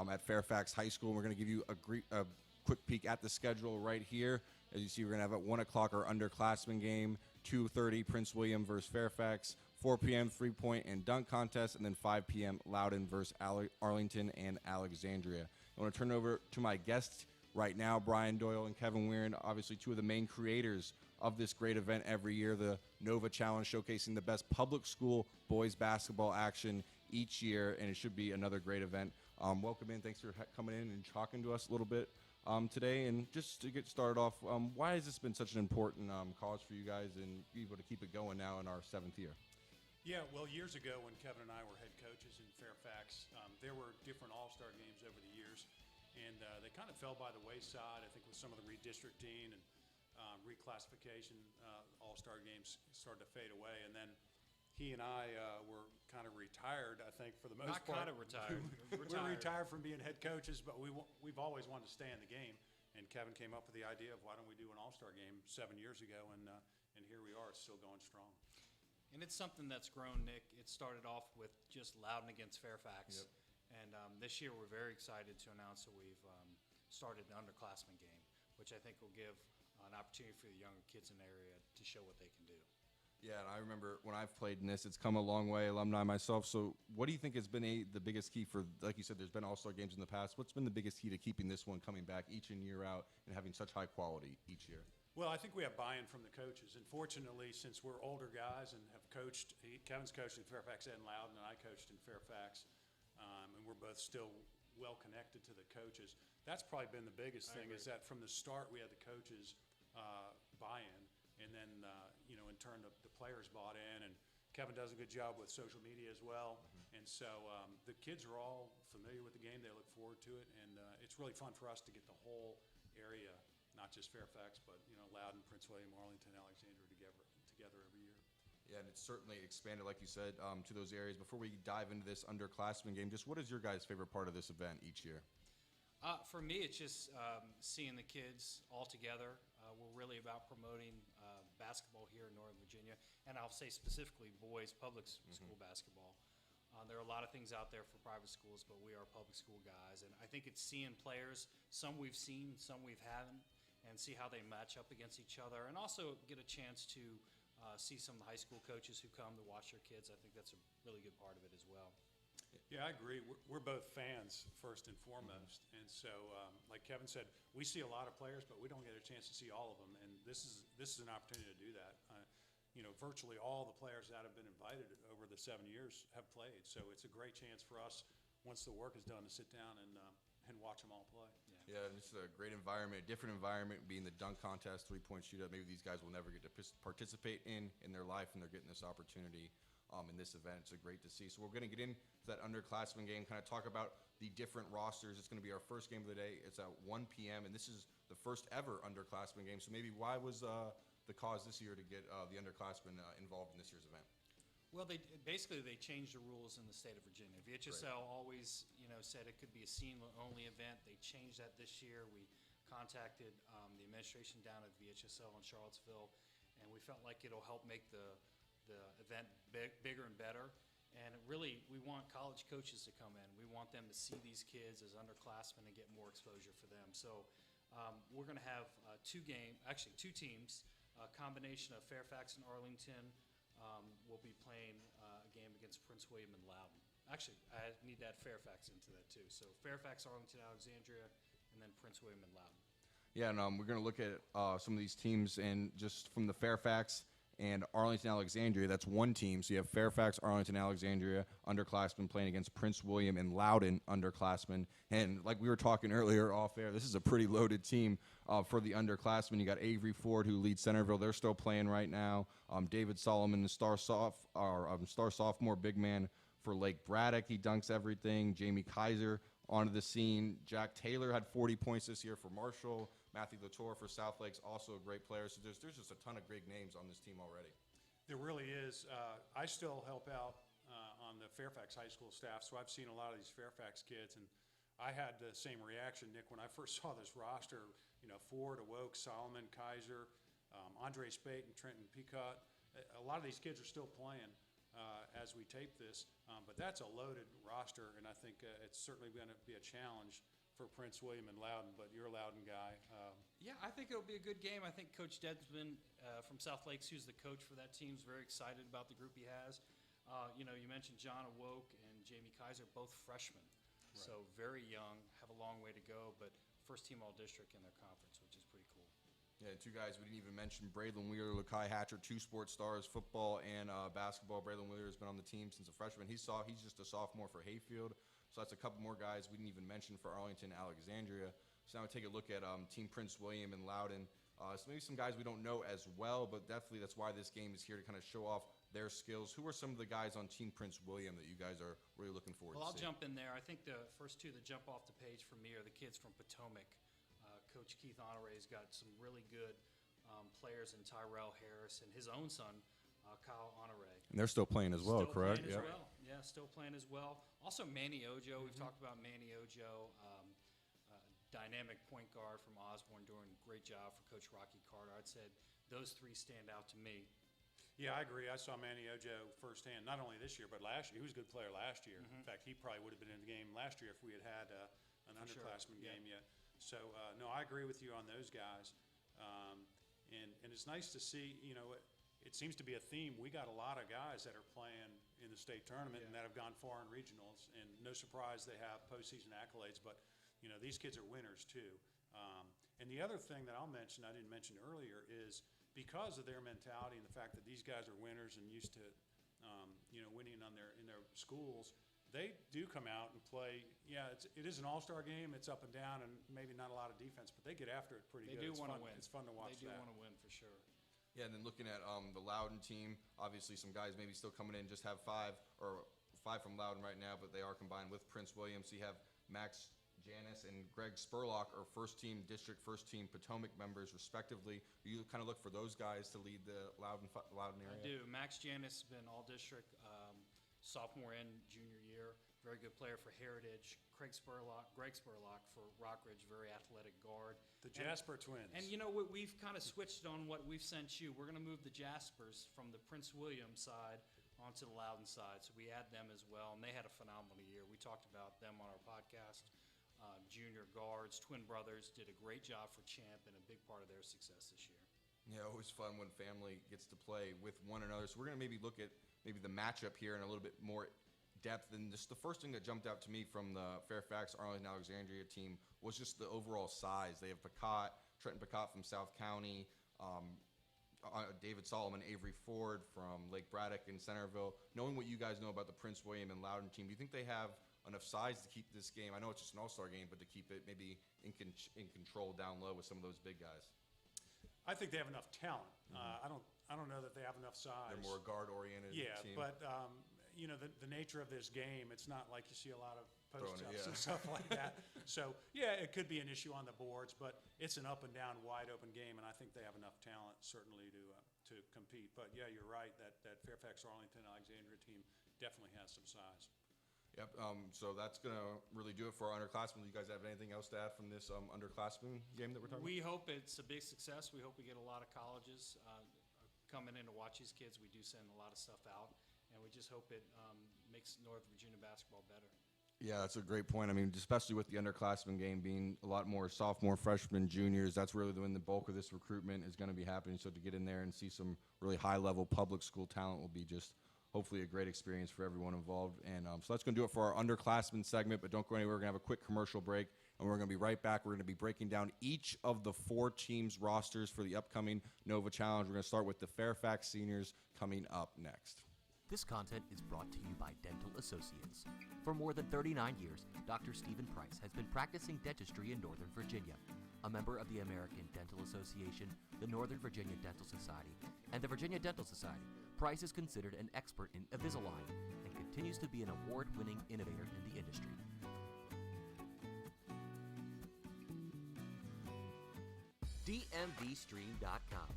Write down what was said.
at Fairfax High School. We're going to give you a quick peek at the schedule right here. As you see, we're going to have at 1 o'clock our underclassmen game, 2:30 Prince William versus Fairfax, 4 p.m. three-point and dunk contest, and then 5 p.m. Loudoun versus Arlington and Alexandria. I want to turn it over to my guests right now, Brian Doyle and Kevin Weirin, obviously two of the main creators of this great event every year, the Nova Challenge, showcasing the best public school boys basketball action each year, and it should be another great event. Welcome in. Thanks for coming in and talking to us a little bit today. And just to get started off, why has this been such an important cause for you guys and be able to keep it going now in our 7th year? Yeah, well, years ago when Kevin and I were head coaches in Fairfax, there were different all-star games over the years, and they kind of fell by the wayside. I think with some of the redistricting and reclassification, all-star games started to fade away, and then he and I were kind of retired, I think, for the most part. Not kind of retired. We're retired from being head coaches, but we've always wanted to stay in the game. And Kevin came up with the idea of why don't we do an all-star game 7 years ago, and here we are, it's still going strong. And it's something that's grown, Nick. It started off with just Loudoun against Fairfax. Yep. And this year we're very excited to announce that we've started the underclassmen game, which I think will give an opportunity for the younger kids in the area to show what they can do. Yeah, and I remember when I've played in this, it's come a long way, alumni myself. So what do you think has been the biggest key for, like you said, there's been all-star games in the past. What's been the biggest key to keeping this one coming back each and year out and having such high quality each year? Well, I think we have buy-in from the coaches. And fortunately, since we're older guys and have coached, Kevin's coached in Fairfax and Loudoun, and I coached in Fairfax, and we're both still well connected to the coaches. That's probably been the biggest thing, is that from the start we had the coaches buy-in, and then, in turn, the players bought in, and Kevin does a good job with social media as well. Mm-hmm. And so the kids are all familiar with the game. They look forward to it, and it's really fun for us to get the whole area, not just Fairfax, but, Loudoun, Prince William, Arlington, Alexandria together every year. Yeah, and it's certainly expanded, like you said, to those areas. Before we dive into this underclassmen game, just what is your guys' favorite part of this event each year? For me, it's just seeing the kids all together. We're really about promoting basketball here in Northern Virginia, and I'll say specifically boys public school basketball. There are a lot of things out there for private schools, but we are public school guys, and I think it's seeing players, some we've seen, some we haven't, and see how they match up against each other, and also get a chance to see some of the high school coaches who come to watch their kids. I think that's a really good part of it as well. Yeah, I agree. We're both fans first and foremost, and so like Kevin said, we see a lot of players, but we don't get a chance to see all of them. And this is an opportunity to do that. Virtually all the players that have been invited over the 7 years have played, so it's a great chance for us once the work is done to sit down and watch them all play. Yeah, and it's a great environment, a different environment, being the dunk contest, three-point shootout. Maybe these guys will never get to participate in their life, and they're getting this opportunity in this event. It's great to see. So we're going to get into that underclassmen game, kind of talk about the different rosters. It's going to be our first game of the day. It's at 1 p.m., and this is the first ever underclassmen game. So maybe why was the cause this year to get the underclassmen involved in this year's event? Well, they changed the rules in the state of Virginia. VHSL always, said it could be a senior-only event. They changed that this year. We contacted the administration down at VHSL in Charlottesville, and we felt like it'll help make the event bigger and better. And really, we want college coaches to come in. We want them to see these kids as underclassmen and get more exposure for them. So we're going to have two teams, a combination of Fairfax and Arlington. We'll be playing a game against Prince William and Loudoun. Actually, I need to add Fairfax into that too. So Fairfax, Arlington, Alexandria, and then Prince William and Loudoun. Yeah, and we're going to look at some of these teams, and just from the Fairfax and Arlington, Alexandria, that's one team. So you have Fairfax, Arlington, Alexandria, underclassmen playing against Prince William and Loudoun, underclassmen. And like we were talking earlier off air, this is a pretty loaded team for the underclassmen. You got Avery Ford, who leads Centerville. They're still playing right now. David Solomon, the star sophomore big man for Lake Braddock. He dunks everything. Jamie Kaiser onto the scene. Jack Taylor had 40 points this year for Marshall. Matthew Latour for South Lakes, also a great player. So there's just a ton of great names on this team already. There really is. I still help out on the Fairfax High School staff, so I've seen a lot of these Fairfax kids, and I had the same reaction, Nick, when I first saw this roster. Ford, Awoke, Solomon, Kaiser, Andre Spate, and Trenton Peacock. A lot of these kids are still playing, as we tape this. But that's a loaded roster, and I think it's certainly going to be a challenge for Prince William and Loudon, but you're a Loudon guy. Yeah, I think it'll be a good game. I think Coach Dedsman from South Lakes, who's the coach for that team, is very excited about the group he has. You mentioned John Awoke and Jamie Kaiser, both freshmen. Right. So very young, have a long way to go, but first team all-district in their conference, which is pretty cool. Yeah, two guys we didn't even mention, Braylon Wheeler, Lakai Hatcher, two sports stars, football and basketball. Braylon Wheeler has been on the team since a freshman. He's just a sophomore for Hayfield. So that's a couple more guys we didn't even mention for Arlington, Alexandria. So now we take a look at Team Prince William and Loudon. So maybe some guys we don't know as well, but definitely that's why this game is here to kind of show off their skills. Who are some of the guys on Team Prince William that you guys are really looking forward to Well, I'll seeing? jump in there. I think the first two that jump off the page for me are the kids from Potomac. Coach Keith Honore's got some really good players in Tyrell Harris and his own son, Kyle Honore. And they're still playing as well, Still correct? Playing as well. Yeah, still playing as well. Also, Manny Ojo. We've talked about Manny Ojo, dynamic point guard from Osborne, doing a great job for Coach Rocky Carter. I'd say those three stand out to me. Yeah, I agree. I saw Manny Ojo firsthand, not only this year, but last year. He was a good player last year. In fact, he probably would have been in the game last year if we had an underclassmen game yet. So, no, I agree with you on those guys. And it's nice to see, it seems to be a theme. We got a lot of guys that are playing in the state tournament and that have gone far in regionals. And no surprise they have postseason accolades, but, these kids are winners too. And the other thing that I'll mention, I didn't mention earlier, is because of their mentality and the fact that these guys are winners and used to, winning in their schools, they do come out and play. Yeah, it is an all-star game. It's up and down and maybe not a lot of defense, but they get after it pretty good. They do want to win. It's fun to watch that. They do want to win for sure. Yeah, and then looking at the Loudon team, obviously some guys maybe still coming in, just have five from Loudon right now, but they are combined with Prince William. So you have Max Janis and Greg Spurlock are first-team district, first-team Potomac members, respectively. You kind of look for those guys to lead the Loudon area? I do. Max Janis has been all-district sophomore and junior year. Very good player for Heritage. Greg Spurlock for Rockridge, very athletic guard. The Jasper twins. And we've kind of switched on what we've sent you. We're going to move the Jaspers from the Prince William side onto the Loudon side. So we add them as well, and they had a phenomenal year. We talked about them on our podcast. Junior guards, twin brothers, did a great job for Champ and a big part of their success this year. Yeah, always fun when family gets to play with one another. So we're going to maybe look at the matchup here in a little bit more depth. And just the first thing that jumped out to me from the Fairfax Arlington Alexandria team was just the overall size. They have Trenton Picott from South County, David Solomon, Avery Ford from Lake Braddock and Centerville. Knowing what you guys know about the Prince William and Loudon team, do you think they have enough size to keep this game? I know it's just an all-star game, but to keep it maybe in control down low with some of those big guys. I think they have enough talent. I don't know that they have enough size. They're more guard-oriented. Yeah, team. but the nature of this game, it's not like you see a lot of post-ups and yeah. stuff like that. So yeah, it could be an issue on the boards, but it's an up and down, wide open game, and I think they have enough talent certainly to compete. But yeah, you're right. That Fairfax Arlington Alexandria team definitely has some size. Yep. So that's going to really do it for our underclassmen. Do you guys have anything else to add from this underclassmen game that we're talking about? We hope it's a big success. We hope we get a lot of colleges coming in to watch these kids. We do send a lot of stuff out, and we just hope it makes Northern Virginia basketball better. Yeah, that's a great point. I mean, especially with the underclassmen game being a lot more sophomore, freshmen, juniors, that's really when the bulk of this recruitment is going to be happening. So to get in there and see some really high-level public school talent will be just hopefully a great experience for everyone involved. And so that's going to do it for our underclassmen segment, but don't go anywhere. We're going to have a quick commercial break, and we're going to be right back. We're going to be breaking down each of the 4 teams' rosters for the upcoming Nova Challenge. We're going to start with the Fairfax Seniors coming up next. This content is brought to you by Dental Associates. For more than 39 years, Dr. Stephen Price has been practicing dentistry in Northern Virginia. A member of the American Dental Association, the Northern Virginia Dental Society, and the Virginia Dental Society, Price is considered an expert in Invisalign and continues to be an award-winning innovator in the industry. DMVSTREAM.COM